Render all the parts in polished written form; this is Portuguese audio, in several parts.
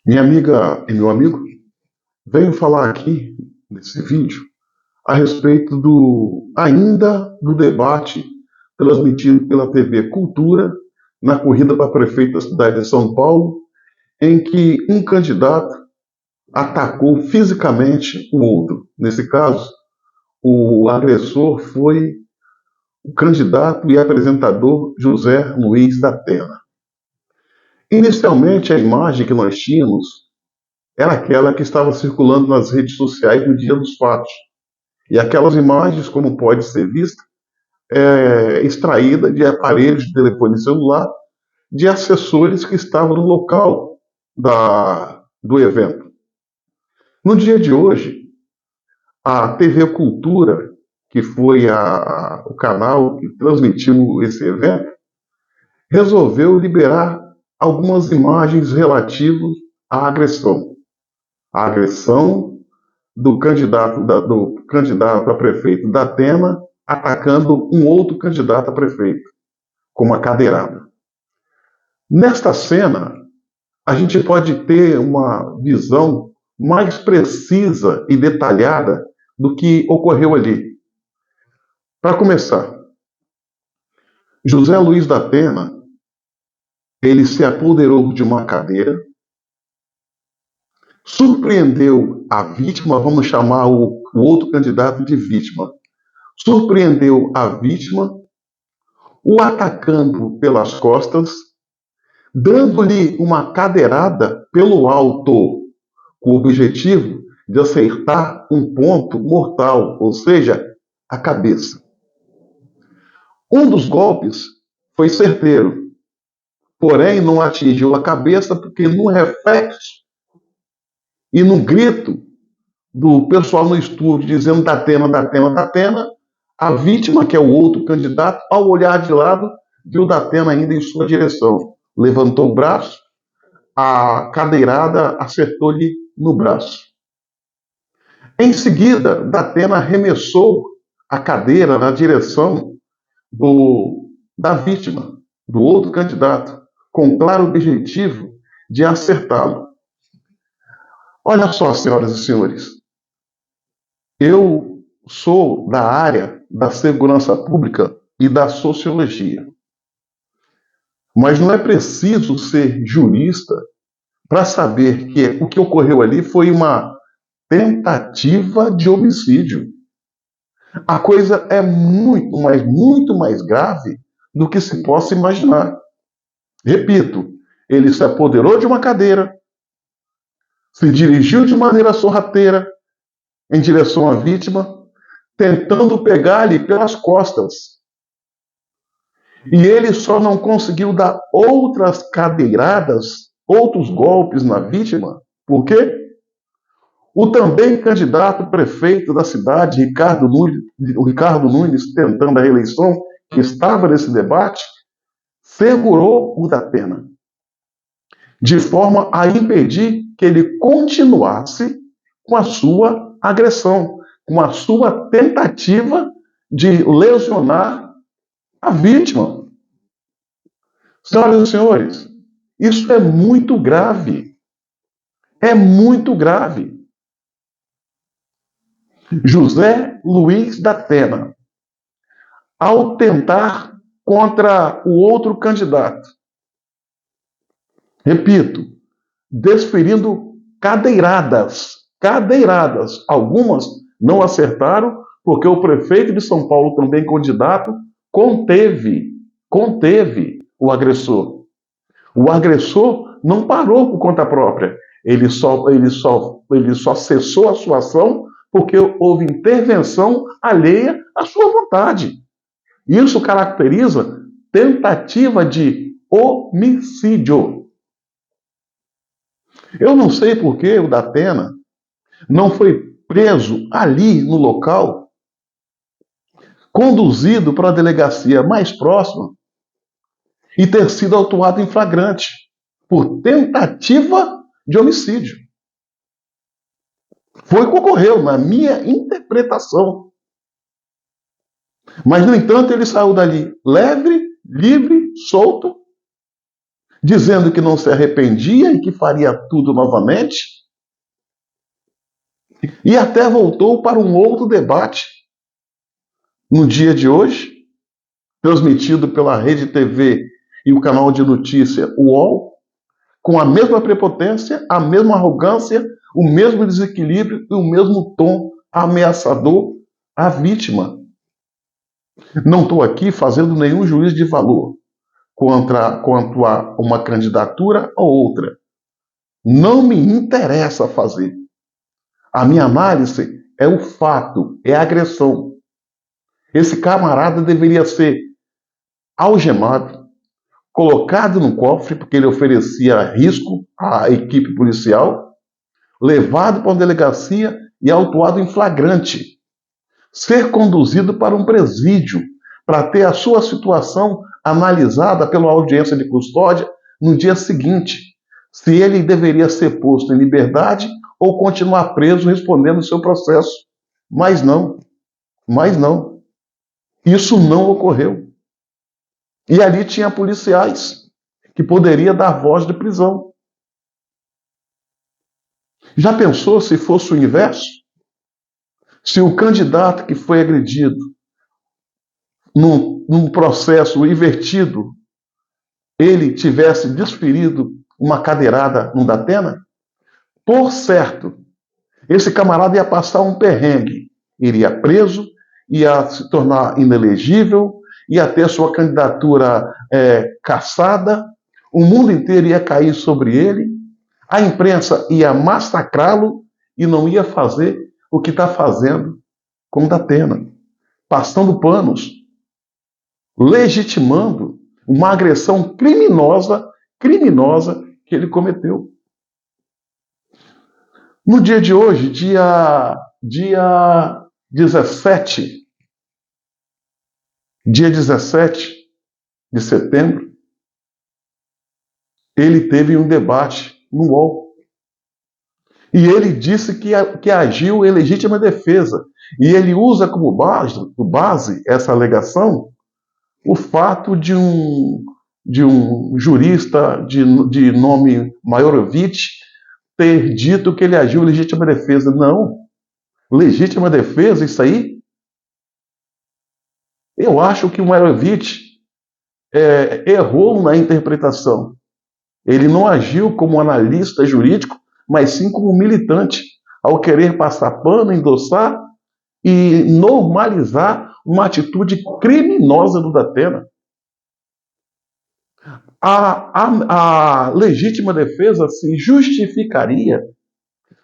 Minha amiga e meu amigo, venho falar aqui nesse vídeo a respeito do debate transmitido pela TV Cultura na corrida para prefeito da cidade de São Paulo, em que um candidato atacou fisicamente o outro. Nesse caso, o agressor foi o candidato e apresentador José Luiz da Terra. Inicialmente, a imagem que nós tínhamos era aquela que estava circulando nas redes sociais no dia dos fatos. E aquelas imagens, como pode ser vista, extraída de aparelhos de telefone celular de assessores que estavam no local do evento. No dia de hoje, a TV Cultura, que foi o canal que transmitiu esse evento, resolveu liberar algumas imagens relativas à agressão. A agressão do candidato a prefeito da Atena atacando um outro candidato a prefeito, com uma cadeirada. Nesta cena, a gente pode ter uma visão mais precisa e detalhada do que ocorreu ali. Para começar, José Luiz da Pena, ele se apoderou de uma cadeira, surpreendeu a vítima, vamos chamar o outro candidato de vítima, surpreendeu a vítima, o atacando pelas costas, dando-lhe uma cadeirada pelo alto, com o objetivo de acertar um ponto mortal, ou seja, a cabeça. Um dos golpes foi certeiro, porém não atingiu a cabeça porque no reflexo e no grito do pessoal no estúdio dizendo da Atena, da Atena, da Atena, a vítima, que é o outro candidato, ao olhar de lado, viu da Atena ainda em sua direção. Levantou o braço, a cadeirada acertou-lhe no braço. Em seguida, Datena arremessou a cadeira na direção da vítima, do outro candidato, com claro objetivo de acertá-lo. Olha só, senhoras e senhores, eu sou da área da segurança pública e da sociologia, mas não é preciso ser jurista para saber que o que ocorreu ali foi uma tentativa de homicídio. A coisa é muito mais grave do que se possa imaginar. Repito, ele se apoderou de uma cadeira, se dirigiu de maneira sorrateira em direção à vítima, tentando pegar-lhe pelas costas. E ele só não conseguiu dar outras cadeiradas, outros golpes na vítima. Por quê? O também candidato prefeito da cidade, Ricardo Nunes, tentando a reeleição, que estava nesse debate, segurou o da Pena, de forma a impedir que ele continuasse com a sua agressão, com a sua tentativa de lesionar a vítima. Senhoras e senhores, isso é muito grave. É muito grave. José Luiz da Pena, ao tentar contra o outro candidato, repito, desferindo cadeiradas. Algumas não acertaram, porque o prefeito de São Paulo, também candidato, conteve o agressor. O agressor não parou por conta própria. Ele só cessou a sua ação porque houve intervenção alheia à sua vontade. Isso caracteriza tentativa de homicídio. Eu não sei por que o Datena não foi preso ali no local, conduzido para a delegacia mais próxima e ter sido autuado em flagrante por tentativa de homicídio. Foi o que ocorreu, na minha interpretação. Mas, no entanto, ele saiu dali livre, solto, dizendo que não se arrependia e que faria tudo novamente, e até voltou para um outro debate no dia de hoje, transmitido pela Rede TV e o canal de notícia UOL, com a mesma prepotência, a mesma arrogância, o mesmo desequilíbrio e o mesmo tom ameaçador à vítima. Não estou aqui fazendo nenhum juízo de valor quanto a uma candidatura ou outra. Não me interessa fazer. A minha análise é o fato, é a agressão. Esse camarada deveria ser algemado, colocado no cofre, porque ele oferecia risco à equipe policial, levado para uma delegacia e autuado em flagrante. Ser conduzido para um presídio, para ter a sua situação analisada pela audiência de custódia no dia seguinte, se ele deveria ser posto em liberdade ou continuar preso respondendo o seu processo. Mas não, mas não. Isso não ocorreu. E ali tinha policiais que poderia dar voz de prisão. Já pensou se fosse o inverso? Se o candidato que foi agredido num processo invertido, ele tivesse desferido uma cadeirada no Datena, por certo, esse camarada ia passar um perrengue. Iria preso, ia se tornar inelegível, ia ter sua candidatura cassada, o mundo inteiro ia cair sobre ele, a imprensa ia massacrá-lo e não ia fazer o que está fazendo com o Datena, passando panos, legitimando uma agressão criminosa que ele cometeu. No dia de hoje, dia 17 de setembro, ele teve um debate no UOL. E ele disse que agiu em legítima defesa. E ele usa como base essa alegação o fato de um jurista de nome Maiorovitch ter dito que ele agiu em legítima defesa. Não. Legítima defesa, isso aí? Eu acho que o Maiorovitch errou na interpretação. Ele não agiu como analista jurídico, mas sim como militante, ao querer passar pano, endossar e normalizar uma atitude criminosa do Datena. A legítima defesa se justificaria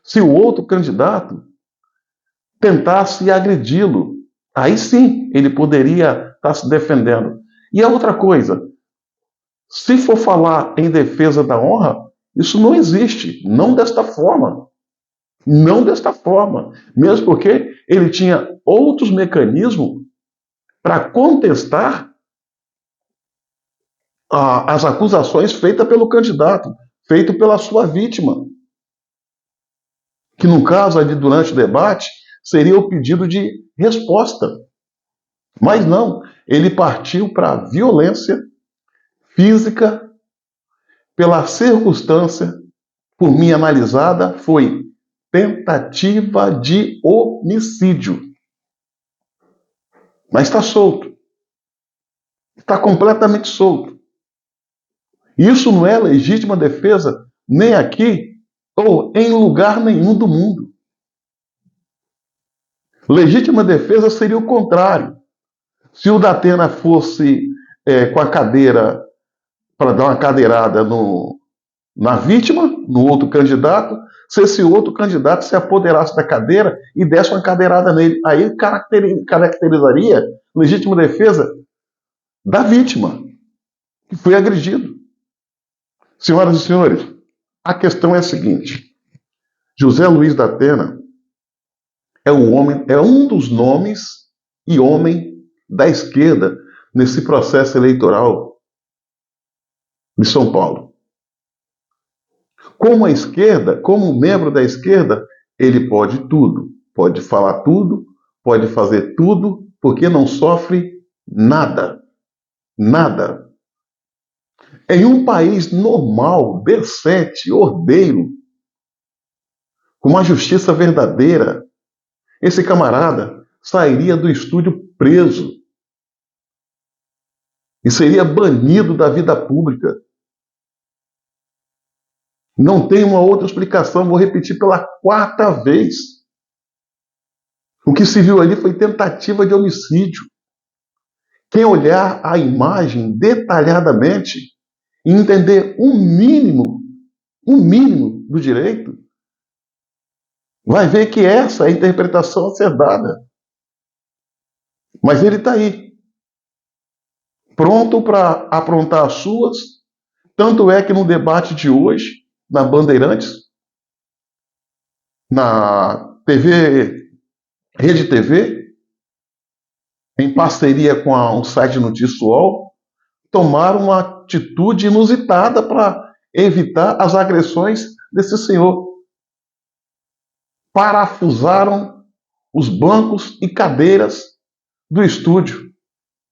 se o outro candidato tentasse agredi-lo. Aí sim ele poderia estar se defendendo. E a outra coisa, se for falar em defesa da honra, isso não existe, não desta forma. Não desta forma. Mesmo porque ele tinha outros mecanismos para contestar as acusações feitas pelo candidato, feito pela sua vítima. Que no caso ali durante o debate seria o pedido de resposta. Mas não, ele partiu para a violência física pela circunstância, por mim analisada, foi tentativa de homicídio. Mas está solto. Está completamente solto. Isso não é legítima defesa nem aqui ou em lugar nenhum do mundo. Legítima defesa seria o contrário. Se o Datena fosse com a cadeira para dar uma cadeirada na vítima, no outro candidato, se esse outro candidato se apoderasse da cadeira e desse uma cadeirada nele, aí caracterizaria legítima defesa da vítima que foi agredido. Senhoras e senhores, a questão é a seguinte: José Luiz Datena é um dos nomes e homem da esquerda nesse processo eleitoral de São Paulo. Como a esquerda, como membro da esquerda, ele pode tudo, pode falar tudo, pode fazer tudo, porque não sofre nada. Nada. Em um país normal, decente, ordeiro, com uma justiça verdadeira, esse camarada sairia do estúdio preso e seria banido da vida pública. Não tem uma outra explicação, vou repetir pela quarta vez. O que se viu ali foi tentativa de homicídio. Quem olhar a imagem detalhadamente e entender um mínimo do direito, vai ver que essa é a interpretação a ser dada. Mas ele está aí, pronto para aprontar as suas. Tanto é que no debate de hoje, na Bandeirantes, na TV, Rede TV, em parceria com um site Notícias UOL, tomaram uma atitude inusitada para evitar as agressões desse senhor. Parafusaram os bancos e cadeiras do estúdio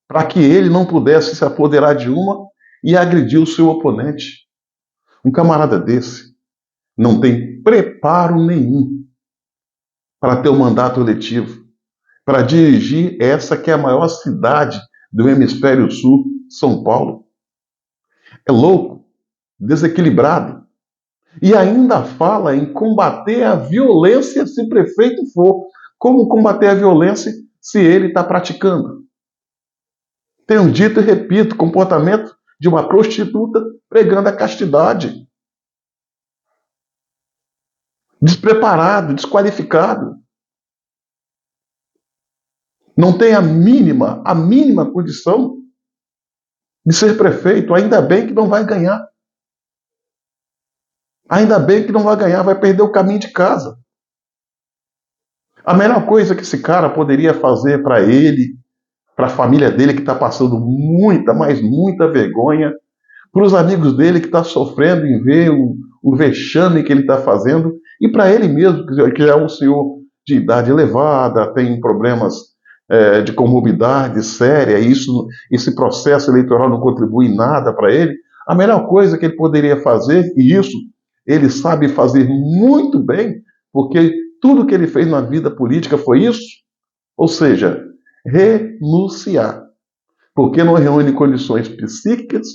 para que ele não pudesse se apoderar de uma e agredir o seu oponente. Um camarada desse não tem preparo nenhum para ter um mandato eletivo, para dirigir essa que é a maior cidade do hemisfério sul, São Paulo. É louco, desequilibrado. E ainda fala em combater a violência se prefeito for. Como combater a violência se ele está praticando? Tenho dito e repito, comportamento de uma prostituta pregando a castidade. Despreparado, desqualificado. Não tem a mínima condição de ser prefeito. Ainda bem que não vai ganhar. Ainda bem que não vai ganhar, vai perder o caminho de casa. A melhor coisa que esse cara poderia fazer para ele, para a família dele que está passando muita, mas muita vergonha, para os amigos dele que está sofrendo em ver o vexame que ele está fazendo, e para ele mesmo, que é um senhor de idade elevada, tem problemas de comorbidade séria, e esse processo eleitoral não contribui em nada para ele, a melhor coisa que ele poderia fazer, e isso ele sabe fazer muito bem, porque tudo que ele fez na vida política foi isso, ou seja, renunciar. Porque não reúne condições psíquicas,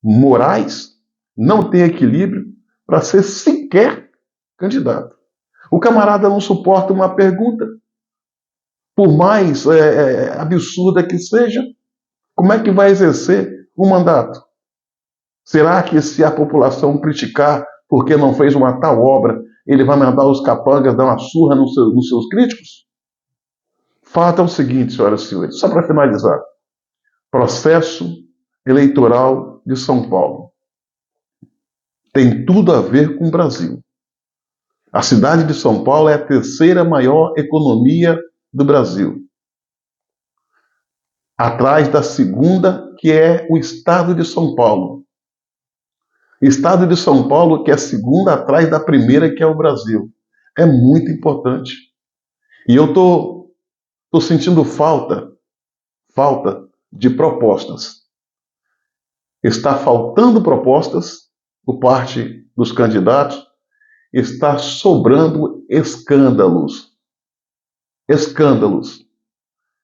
morais, não tem equilíbrio para ser sequer candidato. O camarada não suporta uma pergunta, por mais absurda que seja, como é que vai exercer o mandato? Será que se a população criticar porque não fez uma tal obra, ele vai mandar os capangas dar uma surra nos seus críticos? Fato é o seguinte, senhoras e senhores, só para finalizar. Processo eleitoral de São Paulo tem tudo a ver com o Brasil. A cidade de São Paulo é a terceira maior economia do Brasil. Atrás da segunda, que é o estado de São Paulo. Estado de São Paulo, que é a segunda atrás da primeira, que é o Brasil. É muito importante. E eu estou sentindo falta de propostas. Está faltando propostas por parte dos candidatos, está sobrando escândalos. Escândalos.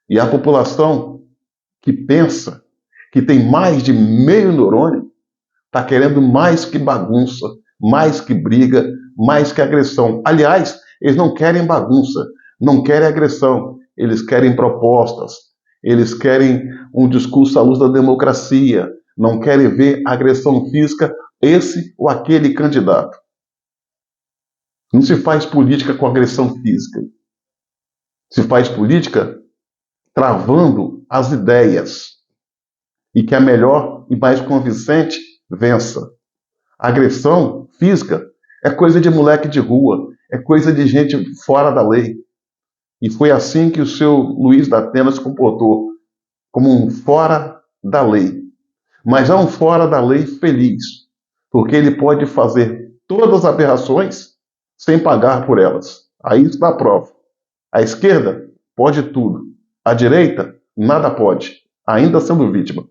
E a população que pensa que tem mais de meio neurônio está querendo mais que bagunça, mais que briga, mais que agressão. Aliás, eles não querem bagunça, não querem agressão, eles querem propostas, eles querem um discurso à luz da democracia, não querem ver agressão física, esse ou aquele candidato. Não se faz política com agressão física. Se faz política travando as ideias e que a melhor e mais convincente vença. A agressão física é coisa de moleque de rua, é coisa de gente fora da lei. E foi assim que o seu Luiz da Atena se comportou, como um fora da lei. Mas é um fora da lei feliz, porque ele pode fazer todas as aberrações sem pagar por elas. Aí está a prova. A esquerda pode tudo. A direita, nada pode, ainda sendo vítima.